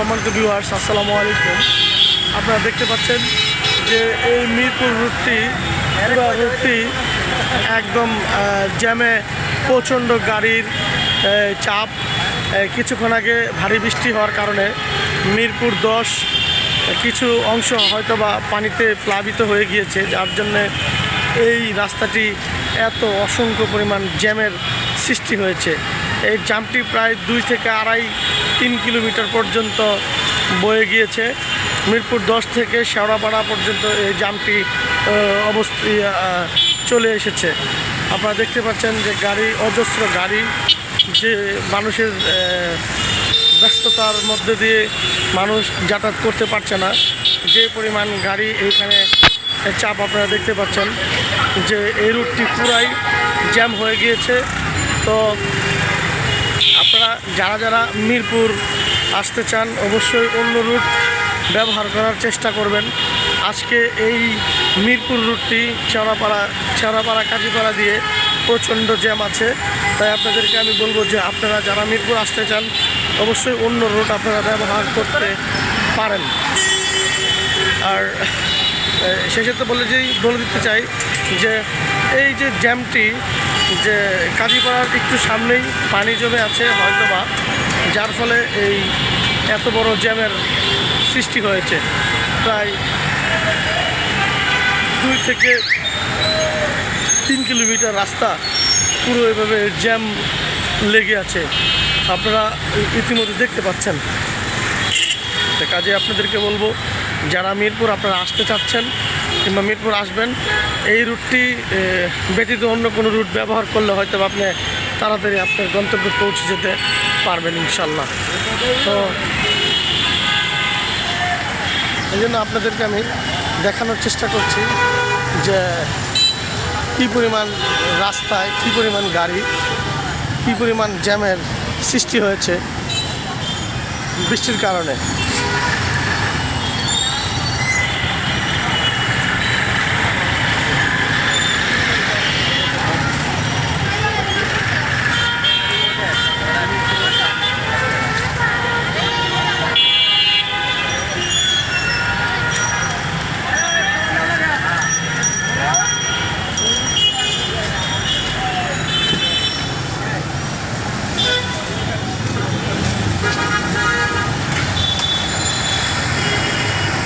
সম্মানিত ভিউয়ার্স, আসসালামু আলাইকুম। আপনারা দেখতে পাচ্ছেন যে এই মিরপুর রুটটি পুরো রুটটি একদম জ্যামে, প্রচণ্ড গাড়ির চাপ। কিছুক্ষণ আগে ভারী বৃষ্টি হওয়ার কারণে মিরপুর 10 কিছু অংশ হয়তো বা পানিতে প্লাবিত হয়ে গিয়েছে, যার জন্যে এই রাস্তাটি এত অসংখ্য পরিমাণ জ্যামের সৃষ্টি হয়েছে। এই জামটি প্রায় 2 থেকে 2.5-3 কিলোমিটার পর্যন্ত বয়ে গিয়েছে। মিরপুর 10 থেকে শেওড়াপাড়া পর্যন্ত এই জামটি চলে এসেছে। আপনারা দেখতে পাচ্ছেন যে গাড়ি, অজস্র গাড়ি, যে মানুষের ব্যস্ততার মধ্যে দিয়ে মানুষ যাতায়াত করতে পারছে না, যে পরিমাণ গাড়ি এইখানে চাপ। আপনারা দেখতে পাচ্ছেন যে এই রুটটি পুরাই জ্যাম হয়ে গিয়েছে। তো আপনারা যারা মিরপুর আসতে চান অবশ্যই অন্য রুট ব্যবহার করার চেষ্টা করবেন। আজকে এই মিরপুর রুটটি শেওড়াপাড়া কাজীপাড়া দিয়ে প্রচণ্ড জ্যাম আছে। তাই আপনাদেরকে আমি বলবো যে আপনারা যারা মিরপুর আসতে চান অবশ্যই অন্য রুট আপনারা ব্যবহার করতে পারেন। আর সেক্ষেত্রে বলে দিতে চাই যে এই যে জ্যামটি, যে কাজীপাড়ার একটু সামনেই পানি জমে আছে হয়তোবা, যার ফলে এই এত বড় জ্যামের সৃষ্টি হয়েছে। প্রায় 2 থেকে 3 কিলোমিটার রাস্তা পুরো এভাবে জ্যাম লেগে আছে, আপনারা ইতিমধ্যে দেখতে পাচ্ছেন। কাজে আপনাদেরকে বলবো যারা মিরপুর আপনারা আসতে চাচ্ছেন কিংবা মিরপুর আসবেন, এই রুটটি ব্যতীত অন্য কোনো রুট ব্যবহার করলে হয়তো আপনি তাড়াতাড়ি আপনার গন্তব্যে পৌঁছে যেতে পারবেন ইনশাল্লাহ। তো এই জন্য আপনাদেরকে আমি দেখানোর চেষ্টা করছি যে কী পরিমাণ রাস্তায়, কী পরিমাণ গাড়ি, কী পরিমাণ জ্যামের সৃষ্টি হয়েছে বৃষ্টির কারণে।